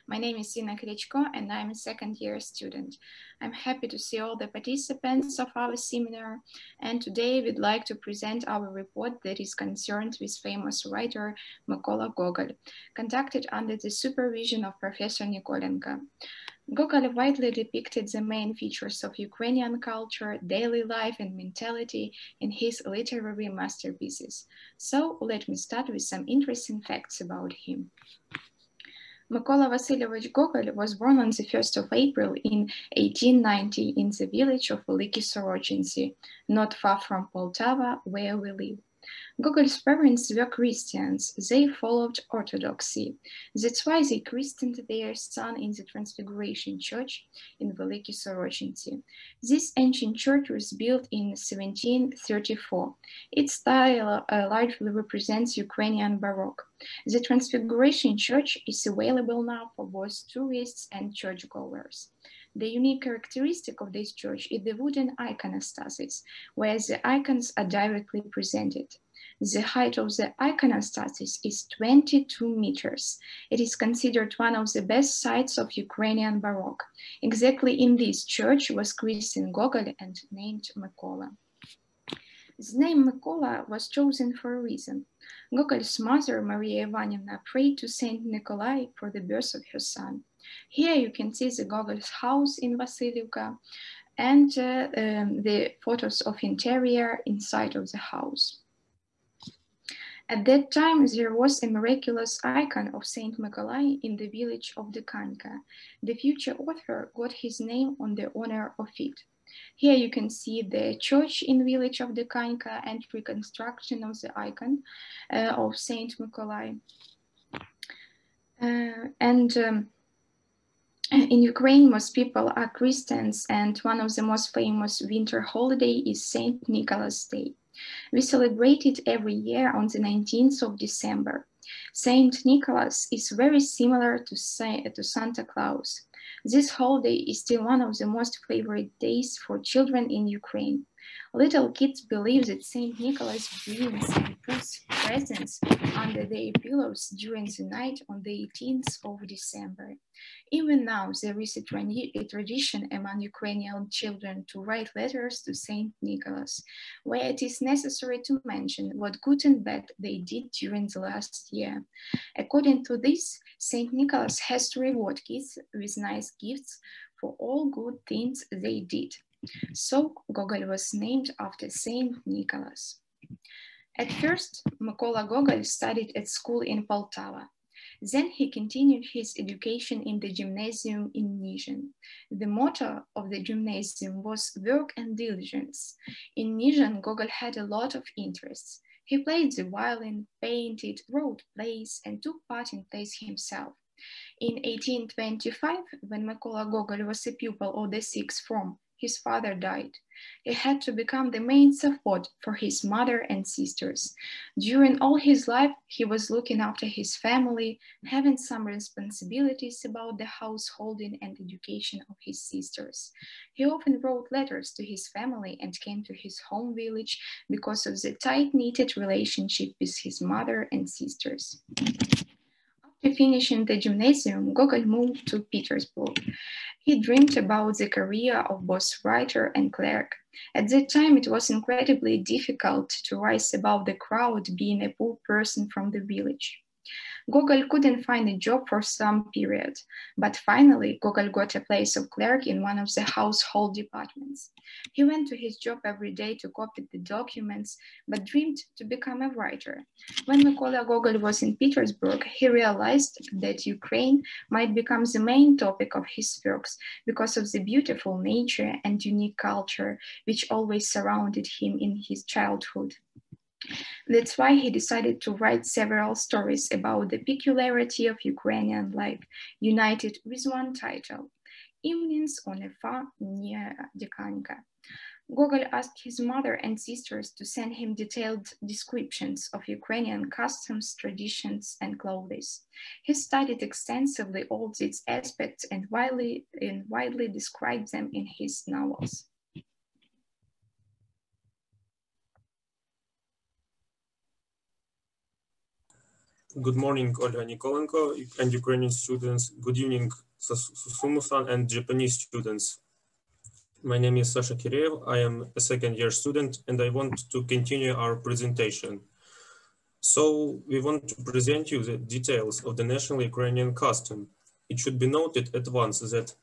My name is Zina Krichko and I'm a second-year student. I'm happy to see all the participants of our seminar, and today we'd like to present our report that is concerned with famous writer Mykola Gogol, conducted under the supervision of Professor Nikolenko. Gogol widely depicted the main features of Ukrainian culture, daily life, and mentality in his literary masterpieces. So let me start with some interesting facts about him. Mykola Vasilievich Gogol was born on the 1st of April in 1890 in the village of Veliky Sorochintsy, not far from Poltava, where we live. Gogol's parents were Christians. They followed Orthodoxy. That's why they christened their son in the Transfiguration Church in Veliky Sorochintsy. This ancient church was built in 1734. Its style largely represents Ukrainian Baroque. The Transfiguration Church is available now for both tourists and churchgoers. The unique characteristic of this church is the wooden iconostasis, where the icons are directly presented. The height of the iconostasis is 22 meters. It is considered one of the best sites of Ukrainian Baroque. Exactly in this church was christened Gogol and named Mykola. The name Mykola was chosen for a reason. Gogol's mother, Maria Ivanivna, prayed to Saint Nikolai for the birth of her son. Here you can see the Gogol's house in Vasilievka and the photos of interior inside of the house. At that time, there was a miraculous icon of Saint Nikolai in the village of Dekanka. The future author got his name on the honor of it. Here you can see the church in village of Dekanka and reconstruction of the icon of Saint Nikolai. In Ukraine, most people are Christians, and one of the most famous winter holiday is Saint Nicholas Day. We celebrate it every year on the 19th of December. Saint Nicholas is very similar to Santa Claus. This holiday is still one of the most favorite days for children in Ukraine. Little kids believe that Saint Nicholas brings and puts presents under their pillows during the night on the 18th of December. Even now, there is a tradition among Ukrainian children to write letters to Saint Nicholas, where it is necessary to mention what good and bad they did during the last year. According to this, Saint Nicholas has to reward kids with nice gifts for all good things they did. So Gogol was named after Saint Nicholas. At first, Mykola Gogol studied at school in Poltava. Then he continued his education in the gymnasium in Nizhyn. The motto of the gymnasium was work and diligence. In Nizhyn, Gogol had a lot of interests. He played the violin, painted, wrote plays, and took part in plays himself. In 1825, when Mykola Gogol was a pupil of the sixth form, his father died. He had to become the main support for his mother and sisters. During all his life, he was looking after his family, having some responsibilities about the householding and education of his sisters. He often wrote letters to his family and came to his home village because of the tight-knitted relationship with his mother and sisters. After finishing the gymnasium, Gogol moved to Petersburg. He dreamed about the career of both writer and clerk. At that time, it was incredibly difficult to rise above the crowd, being a poor person from the village. Gogol couldn't find a job for some period, but finally Gogol got a place of clerk in one of the household departments. He went to his job every day to copy the documents, but dreamed to become a writer. When Mykola Gogol was in Petersburg, he realized that Ukraine might become the main topic of his works because of the beautiful nature and unique culture which always surrounded him in his childhood. That's why he decided to write several stories about the peculiarity of Ukrainian life, united with one title, Evenings on a Farm near Dekanka. Gogol asked his mother and sisters to send him detailed descriptions of Ukrainian customs, traditions, and clothes. He studied extensively all these aspects and widely described them in his novels. Good morning, Olga Nikolenko and Ukrainian students. Good evening, Susumu-san and Japanese students. My name is Sasha Kireev. I am a second-year student and I want to continue our presentation. So we want to present you the details of the national Ukrainian custom. It should be noted at once that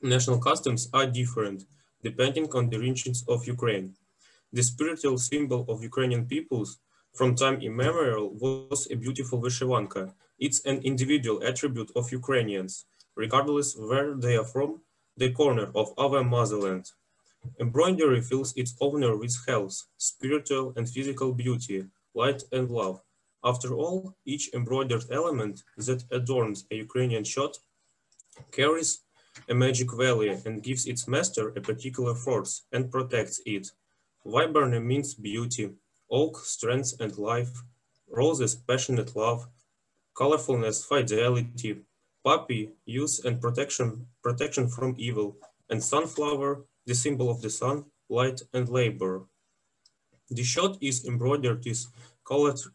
national customs are different depending on the regions of Ukraine. The spiritual symbol of Ukrainian peoples from time immemorial was a beautiful vyshyvanka. It's an individual attribute of Ukrainians, regardless where they are from, the corner of our motherland. Embroidery fills its owner with health, spiritual and physical beauty, light and love. After all, each embroidered element that adorns a Ukrainian shirt carries a magic value and gives its master a particular force and protects it. Vibrant means beauty, oak, strength and life, roses, passionate love, colorfulness, fidelity, poppy, youth and protection from evil, and sunflower, the symbol of the sun, light and labor. The shirt is embroidered with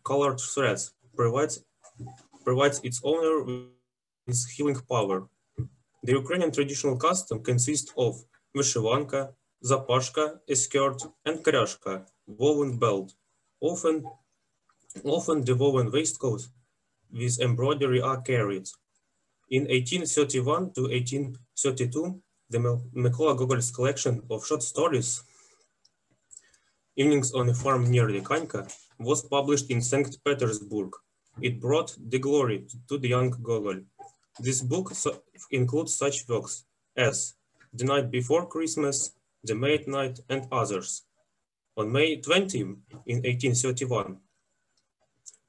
colored threads, provides its owner with healing power. The Ukrainian traditional custom consists of vyshyvanka, zapashka, a skirt, and krashka, woven belt. Often the woven waistcoats with embroidery are carried. In 1831 to 1832, the Mykola Gogol's collection of short stories, Evenings on a Farm near Rekanka, was published in St. Petersburg. It brought the glory to the young Gogol. This book includes such works as The Night Before Christmas, The Maid Night, and others. On May 20, in 1831,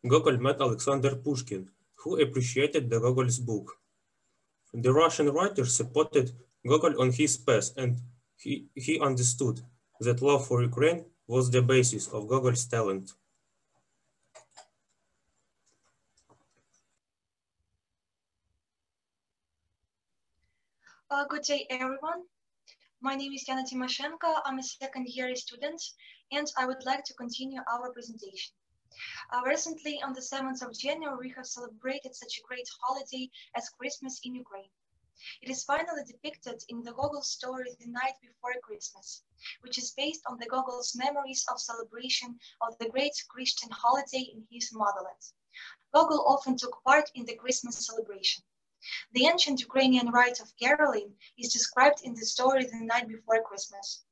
Gogol met Alexander Pushkin, who appreciated the Gogol's book. The Russian writer supported Gogol on his path, and he understood that love for Ukraine was the basis of Gogol's talent. Good day, everyone. My name is Yana Timoshenko. I'm a second-year student, and I would like to continue our presentation. Recently, on the 7th of January, we have celebrated such a great holiday as Christmas in Ukraine. It is finally depicted in the Gogol story The Night Before Christmas, which is based on the Gogol's memories of celebration of the great Christian holiday in his motherland. Gogol often took part in the Christmas celebration. The ancient Ukrainian rite of caroling is described in the story The Night Before Christmas.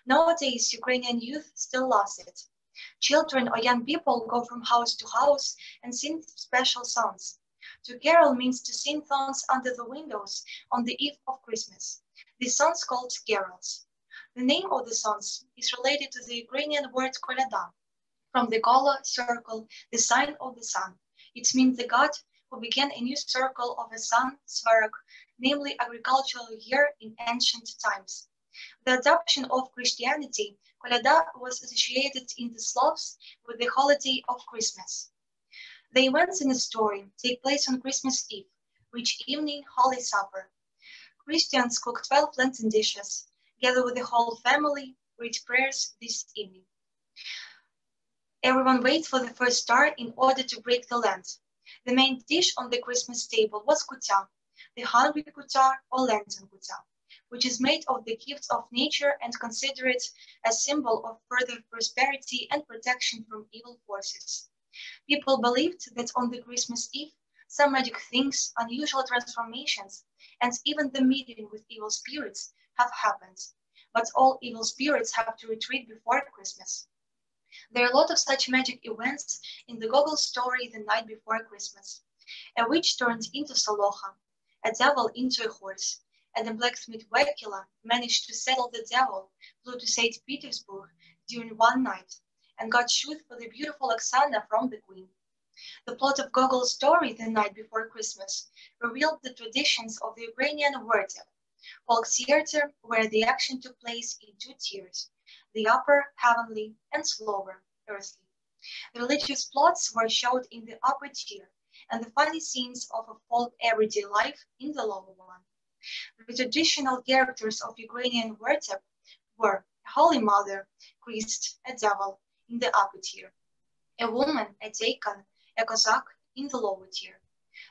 Nowadays, Ukrainian youth still loves it. Children or young people go from house to house and sing special songs. To carol means to sing songs under the windows on the eve of Christmas. These songs called carols. The name of the songs is related to the Ukrainian word kolyada, from the kola, circle, the sign of the sun. It means the god who began a new circle of a sun, svarak, namely agricultural year in ancient times. The adoption of Christianity, kolyada was associated in the Slavs with the holiday of Christmas. The events in the story take place on Christmas Eve, rich evening, Holy Supper. Christians cook 12 Lenten dishes, gather with the whole family, read prayers this evening. Everyone waits for the first star in order to break the Lent. The main dish on the Christmas table was kutya, the hungry kutya or Lenten kutya, which is made of the gifts of nature and considered a symbol of further prosperity and protection from evil forces. People believed that on the Christmas Eve, some magic things, unusual transformations, and even the meeting with evil spirits have happened. But all evil spirits have to retreat before Christmas. There are a lot of such magic events in the Gogol story The Night Before Christmas. A witch turned into Solocha, a devil into a horse, and the blacksmith Wakila managed to settle the devil, flew to St. Petersburg during one night, and got shoot for the beautiful Oksana from the queen. The plot of Gogol's story The Night Before Christmas revealed the traditions of the Ukrainian vertep, folk theater, where the action took place in two tiers, the upper, heavenly, and lower, earthly. The religious plots were showed in the upper tier, and the funny scenes of a folk everyday life in the lower one. The traditional characters of Ukrainian vertep were a Holy Mother, priest, a devil in the upper tier, a woman, a deacon, a Cossack, in the lower tier.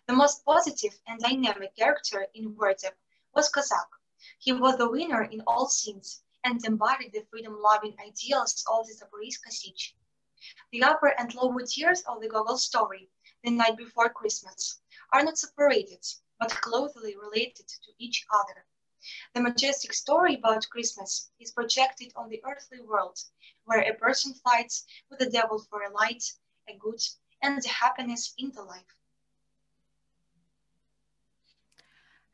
The most positive and dynamic character in Vertep was Kozak. He was the winner in all scenes and embodied the freedom-loving ideals of the Zaporizhzhia siege. The upper and lower tiers of the Gogol story, The Night Before Christmas, are not separated, but closely related to each other. The majestic story about Christmas is projected on the earthly world, where a person fights with the devil for a light, a good, and a happiness in the life.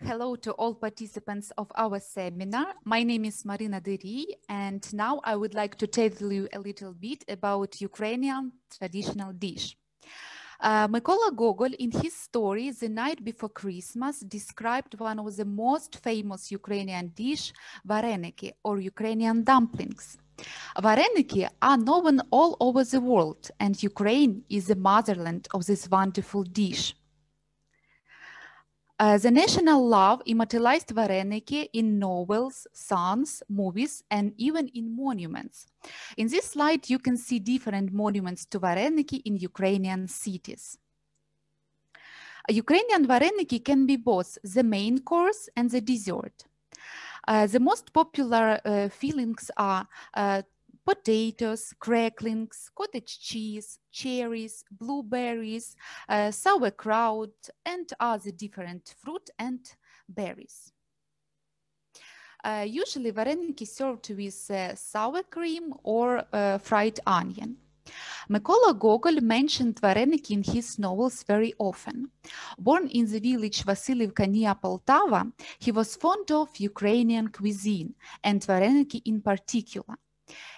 Hello to all participants of our seminar. My name is Marina Deri, and now I would like to tell you a little bit about Ukrainian traditional dish. Mykola Gogol, in his story The Night Before Christmas, described one of the most famous Ukrainian dish, vareniki, or Ukrainian dumplings. Vareniki are known all over the world, and Ukraine is the motherland of this wonderful dish. The national love immortalized vareniki in novels, songs, movies, and even in monuments. In this slide, you can see different monuments to vareniki in Ukrainian cities. A Ukrainian vareniki can be both the main course and the dessert. The most popular fillings are potatoes, cracklings, cottage cheese, cherries, blueberries, sauerkraut, and other different fruit and berries. Usually vareniki served with sour cream or fried onion. Mykola Gogol mentioned vareniki in his novels very often. Born in the village Vasilivka near Poltava, he was fond of Ukrainian cuisine and vareniki in particular.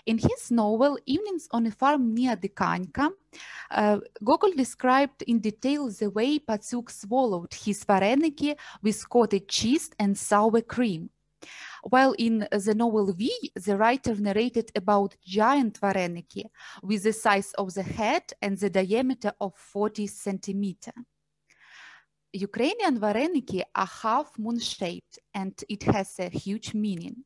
In his novel, Evenings on a Farm near Dikanka, Gogol described in detail the way Patsuk swallowed his vareniki with cottage cheese and sour cream. While in the novel V, the writer narrated about giant vareniki with the size of the head and the diameter of 40 centimeters. Ukrainian vareniki are half moon-shaped, and it has a huge meaning.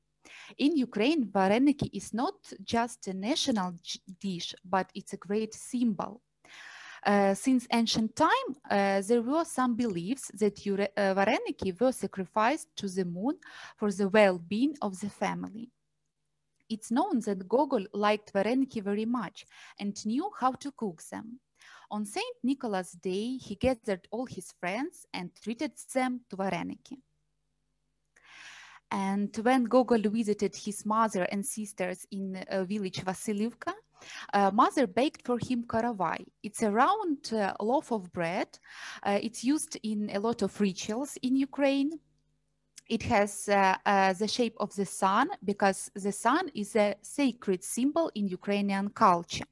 In Ukraine, vareniki is not just a national dish, but it's a great symbol. Since ancient time, there were some beliefs that vareniki were sacrificed to the moon for the well-being of the family. It's known that Gogol liked vareniki very much and knew how to cook them. On St. Nicholas Day, he gathered all his friends and treated them to vareniki. And when Gogol visited his mother and sisters in village Vasilivka, mother baked for him karavai. It's a round loaf of bread. It's used in a lot of rituals in Ukraine. It has the shape of the sun because the sun is a sacred symbol in Ukrainian culture.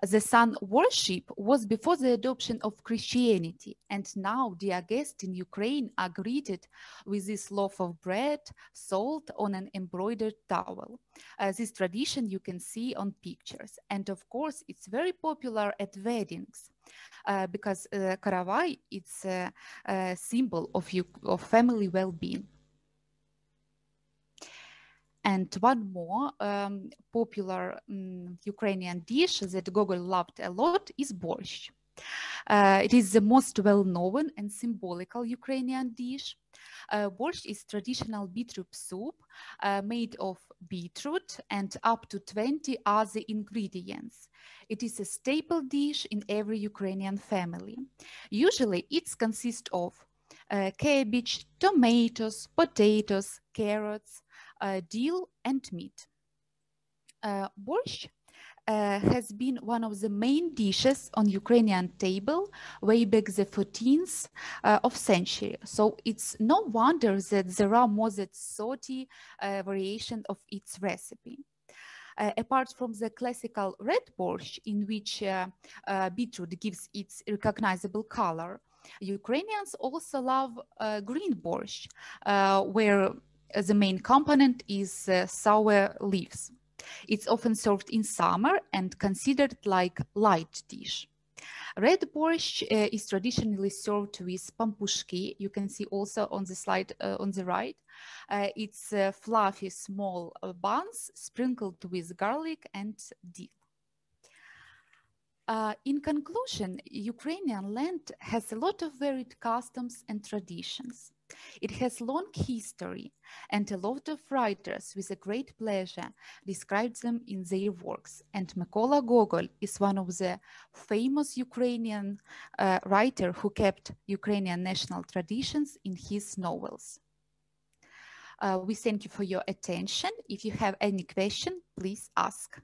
The sun worship was before the adoption of Christianity, and now dear guests in Ukraine are greeted with this loaf of bread, salt on an embroidered towel. This tradition you can see on pictures, and of course it's very popular at weddings because karavai is a symbol of family well-being. And one more popular Ukrainian dish that Gogol loved a lot is borscht. It is the most well-known and symbolical Ukrainian dish. Borscht is traditional beetroot soup made of beetroot and up to 20 other ingredients. It is a staple dish in every Ukrainian family. Usually it consists of cabbage, tomatoes, potatoes, carrots, dill and meat. Borscht has been one of the main dishes on Ukrainian table way back the 14th of century. So it's no wonder that there are more than 30 variations of its recipe. Apart from the classical red borscht, in which beetroot gives its recognizable color, Ukrainians also love green borscht, where the main component is sour leaves. It's often served in summer and considered like light dish. Red borscht is traditionally served with pampushki. You can see also on the slide on the right. It's fluffy small buns sprinkled with garlic and dill. In conclusion, Ukrainian land has a lot of varied customs and traditions. It has long history, and a lot of writers with a great pleasure describe them in their works. And Mykola Gogol is one of the famous Ukrainian writer who kept Ukrainian national traditions in his novels. We thank you for your attention. If you have any question, please ask.